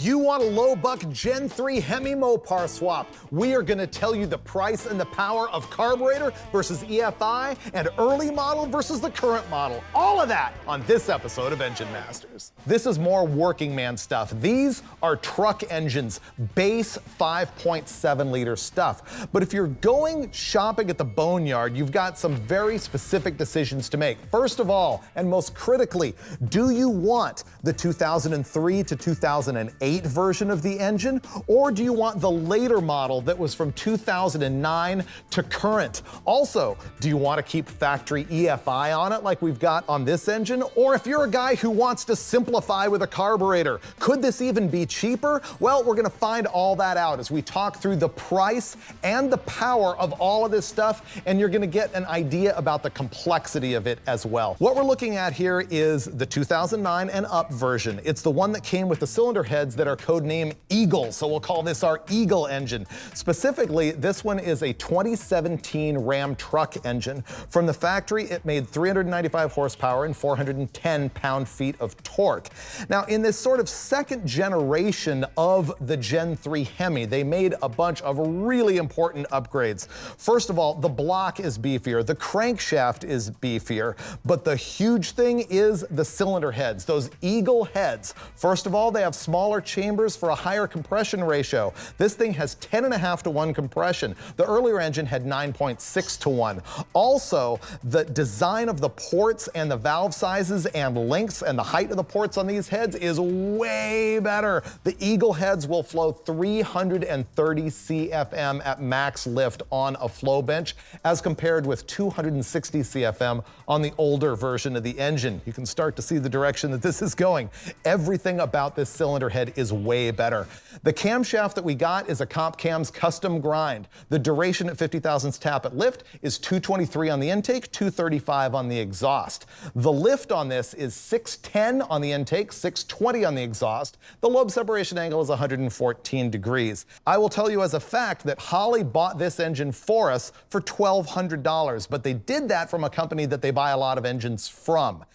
You want a low-buck Gen 3 Hemi Mopar swap? We are going to tell you the price and the power of carburetor versus EFI and early model versus the current model. All of that on this episode of Engine Masters. This is more working man stuff. These are truck engines, base 5.7-liter stuff. But if you're going shopping at the boneyard, you've got some very specific decisions to make. First of all, and most critically, do you want the 2003 to 2008 version of the engine, or do you want the later model that was from 2009 to current? Also, do you want to keep factory EFI on it like we've got on this engine? Or if you're a guy who wants to simplify with a carburetor, could this even be cheaper? Well, we're going to find all that out as we talk through the price and the power of all of this stuff, and you're going to get an idea about the complexity of it as well. What we're looking at here is the 2009 and up version. It's the one that came with the cylinder heads that are codenamed Eagle, so we'll call this our Eagle engine. Specifically, this one is a 2017 Ram truck engine. From the factory, it made 395 horsepower and 410 pound-feet of torque. Now, in this sort of second generation of the Gen 3 Hemi, they made a bunch of really important upgrades. First of all, the block is beefier, the crankshaft is beefier, but the huge thing is the cylinder heads, those Eagle heads. First of all, they have smaller chambers for a higher compression ratio. This thing has 10.5-to-1 compression. The earlier engine had 9.6-to-1. Also, the design of the ports and the valve sizes and lengths and the height of the ports on these heads is way better. The Eagle heads will flow 330 CFM at max lift on a flow bench, as compared with 260 CFM on the older version of the engine. You can start to see the direction that this is going. Everything about this cylinder head is way better. The camshaft that we got is a Comp Cam's custom grind. The duration at 50 thousandths tap at lift is 223 on the intake, 235 on the exhaust. The lift on this is 610 on the intake, 620 on the exhaust. The lobe separation angle is 114 degrees. I will tell you as a fact that Holley bought this engine for us for $1,200, but they did that from a company that they buy a lot of engines from.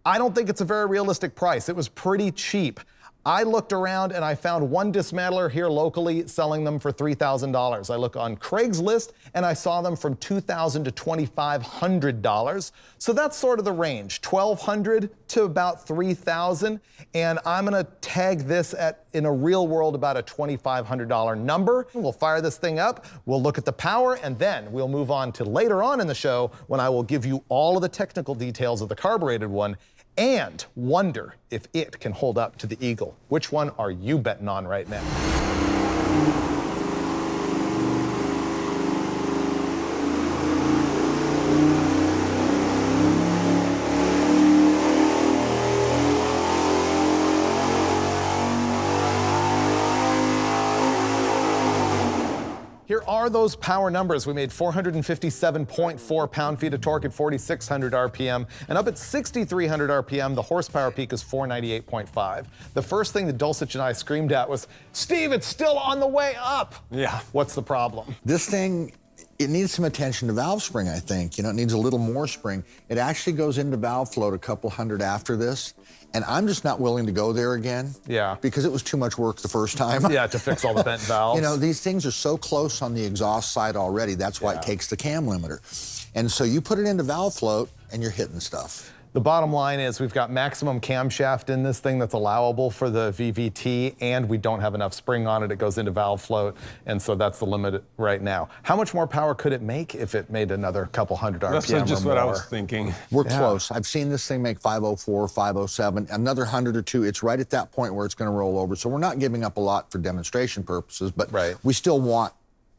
I don't think it's a very realistic price. It was pretty cheap. I looked around and I found one dismantler here locally selling them for $3,000. I look on Craigslist and I saw them from $2,000 to $2,500. So that's sort of the range, $1,200 to about $3,000. And I'm gonna tag this at, in a real world, about a $2,500 number. We'll fire this thing up, we'll look at the power, and then we'll move on to later on in the show when I will give you all of the technical details of the carbureted one and wonder if it can hold up to the Eagle. Which one are you betting on right now? Here are those power numbers. We made 457.4 pound-feet of torque at 4,600 RPM, and up at 6,300 RPM, the horsepower peak is 498.5. The first thing that Dulcich and I screamed at was, "Steve, it's still on the way up!" Yeah. What's the problem? This thing, it needs some attention to valve spring, I think. You know, it needs a little more spring. It actually goes into valve float a couple hundred after this, and I'm just not willing to go there again. Yeah. Because it was too much work the first time. Yeah, to fix all the bent valves. You know, these things are so close on the exhaust side already. That's why it takes the cam limiter. And so you put it into valve float and you're hitting stuff. The bottom line is we've got maximum camshaft in this thing that's allowable for the VVT, and we don't have enough spring on it. It goes into valve float, and so that's the limit right now. How much more power could it make if it made another couple hundred RPM That's just or what more? I was thinking. We're close. I've seen this thing make 504, 507, another 100 or two. It's right at that point where it's going to roll over. So we're not giving up a lot for demonstration purposes, but we still want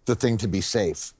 the thing to be safe.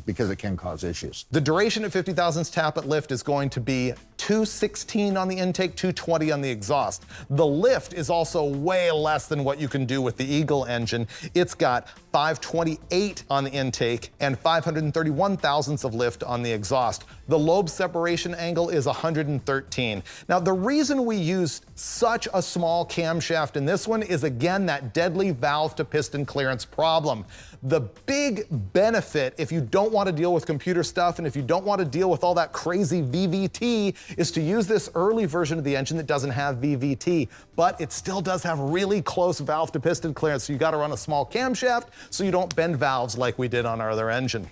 Because it can cause issues. The duration at 50 thousandths tap at lift is going to be 216 on the intake, 220 on the exhaust. The lift is also way less than what you can do with the Eagle engine. It's got 528 on the intake and 531 thousandths of lift on the exhaust. The lobe separation angle is 113. Now, the reason we used such a small camshaft in this one is, again, that deadly valve to piston clearance problem. The big benefit, if you don't want to deal with computer stuff and if you don't want to deal with all that crazy VVT, is to use this early version of the engine that doesn't have VVT, but it still does have really close valve to piston clearance. So you got to run a small camshaft so you don't bend valves like we did on our other engine.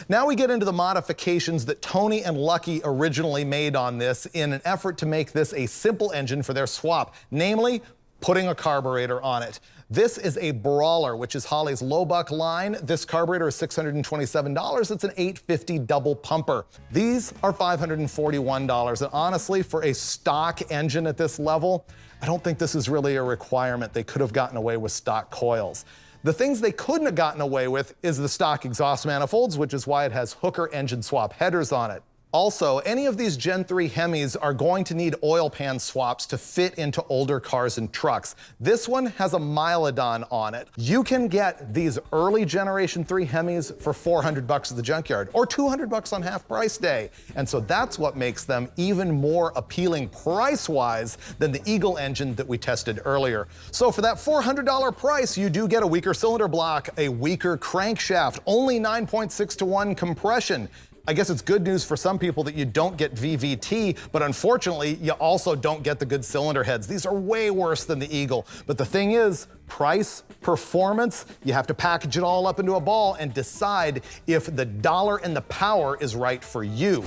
Now we get into the modifications that Tony and Lucky originally made on this in an effort to make this a simple engine for their swap, namely putting a carburetor on it. This is a Brawler, which is Holley's low buck line. This carburetor is $627. It's an 850 double pumper. These are $541. And honestly, for a stock engine at this level, I don't think this is really a requirement. They could have gotten away with stock coils. The things they couldn't have gotten away with is the stock exhaust manifolds, which is why it has Hooker engine swap headers on it. Also, any of these Gen 3 Hemis are going to need oil pan swaps to fit into older cars and trucks. This one has a Milodon on it. You can get these early Generation 3 Hemis for $400 at the junkyard, or $200 on half price day. And so that's what makes them even more appealing price-wise than the Eagle engine that we tested earlier. So for that $400 price, you do get a weaker cylinder block, a weaker crankshaft, only 9.6:1 compression. I guess it's good news for some people that you don't get VVT, but unfortunately, you also don't get the good cylinder heads. These are way worse than the Eagle. But the thing is, price, performance, you have to package it all up into a ball and decide if the dollar and the power is right for you.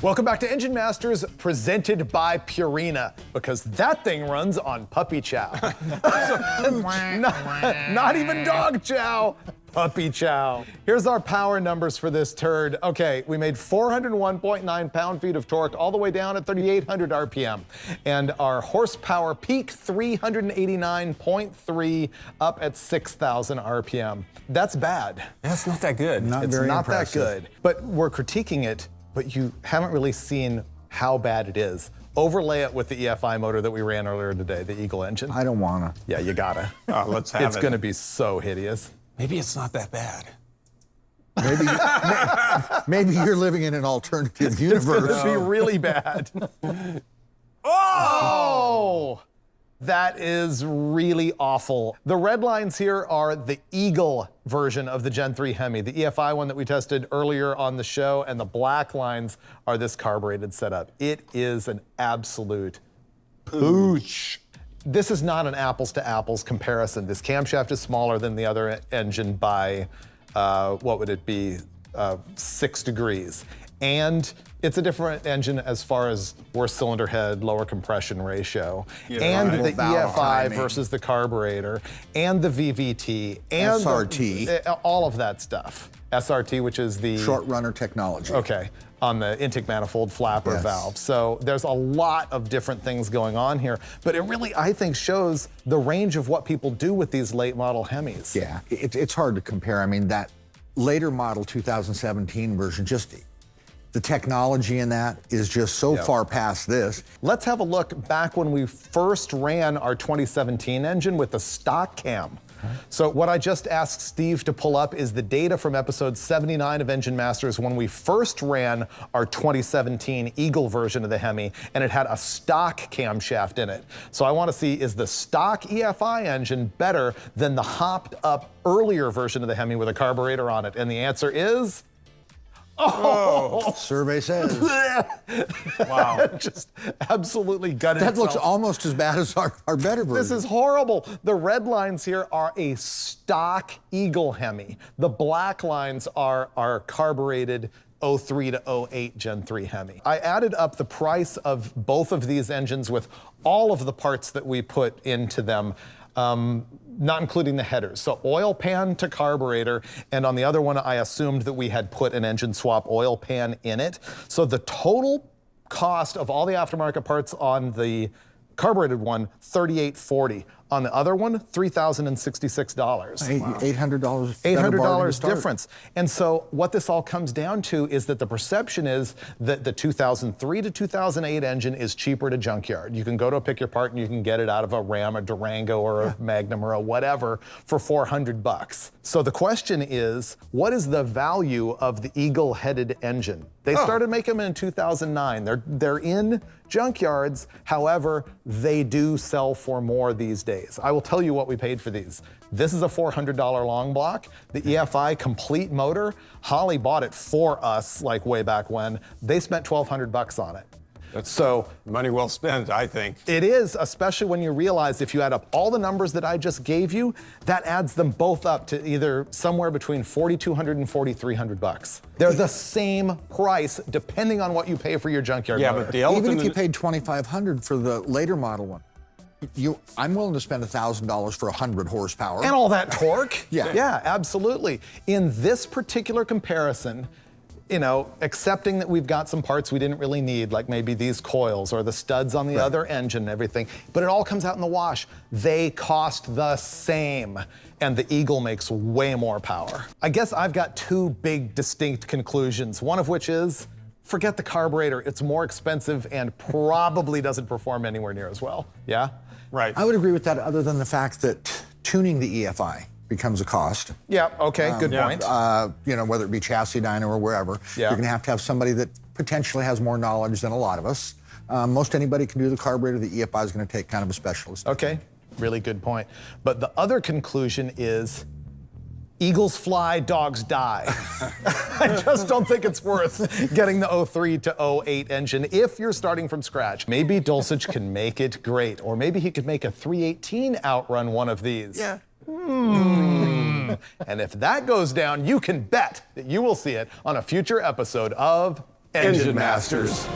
Welcome back to Engine Masters, presented by Purina, because that thing runs on puppy chow. not even dog chow, puppy chow. Here's our power numbers for this turd. Okay, we made 401.9 pound-feet of torque all the way down at 3,800 RPM. And our horsepower peak, 389.3 up at 6,000 RPM. That's bad. That's not that good. It's not that good. But we're critiquing it, but you haven't really seen how bad it is. Overlay it with the EFI motor that we ran earlier today, the Eagle engine. I don't wanna. Yeah, you gotta. Oh, let's have It's gonna be so hideous. Maybe it's not that bad. Maybe you're living in an alternative universe. It's gonna be really bad. Oh! That is really awful. The red lines here are the Eagle version of the Gen 3 Hemi, the EFI one that we tested earlier on the show, and the black lines are this carbureted setup. It is an absolute pooch. This is not an apples to apples comparison. This camshaft is smaller than the other engine by, what would it be, 6 degrees. And it's a different engine as far as worse cylinder head, lower compression ratio, and the EFI versus the carburetor, and the VVT, and SRT. All of that stuff. SRT, which is the short runner technology. Okay, on the intake manifold flapper valve. So there's a lot of different things going on here, but it really, I think, shows the range of what people do with these late model Hemis. Yeah, it's hard to compare. I mean, that later model 2017 version, just the technology in that is just so far past this. Let's have a look back when we first ran our 2017 engine with the stock cam. So what I just asked Steve to pull up is the data from episode 79 of Engine Masters when we first ran our 2017 Eagle version of the Hemi, and it had a stock camshaft in it. So I want to see, is the stock EFI engine better than the hopped up earlier version of the Hemi with a carburetor on it? And the answer is... Oh! Survey says. Wow. Just absolutely gutted That itself. looks almost as bad as our better version. This is horrible. The red lines here are a stock Eagle Hemi. The black lines are our carbureted 03 to 08 Gen 3 Hemi. I added up the price of both of these engines with all of the parts that we put into them. Not including the headers. So oil pan to carburetor, and on the other one, I assumed that we had put an engine swap oil pan in it. So the total cost of all the aftermarket parts on the carbureted one, $38.40. On the other one, $3,066. $800. $800 difference. And so what this all comes down to is that the perception is that the 2003 to 2008 engine is cheaper to junkyard. You can go to a pick your part and you can get it out of a Ram, a Durango, or a Magnum, or a whatever for $400. So the question is, what is the value of the eagle-headed engine? They started making them in 2009. They're in junkyards. However, they do sell for more these days. I will tell you what we paid for these. This is a $400 long block. The EFI complete motor, Holly bought it for us like way back when. They spent $1,200 on it. So money well spent, I think. It is, especially when you realize if you add up all the numbers that I just gave you, that adds them both up to either somewhere between $4,200 and $4,300. They're the same price depending on what you pay for your junkyard motor. But the elephant Even if you paid $2,500 for the later model one, I'm willing to spend $1,000 for 100 horsepower. And all that torque? Yeah, absolutely. In this particular comparison, you know, accepting that we've got some parts we didn't really need, like maybe these coils or the studs on the other engine and everything, but it all comes out in the wash. They cost the same, and the Eagle makes way more power. I guess I've got two big distinct conclusions, one of which is, forget the carburetor. It's more expensive and probably doesn't perform anywhere near as well. Yeah? Right. I would agree with that, other than the fact that tuning the EFI becomes a cost. Yeah, okay, good point. You know, whether it be chassis dyno or wherever, you're gonna have to have somebody that potentially has more knowledge than a lot of us. Most anybody can do the carburetor. The EFI is gonna take kind of a specialist. Okay, really good point. But the other conclusion is, eagles fly, dogs die. I just don't think it's worth getting the 03 to 08 engine if you're starting from scratch. Maybe Dulcich can make it great, or maybe he could make a 318 outrun one of these. Yeah. And if that goes down, you can bet that you will see it on a future episode of Engine Masters.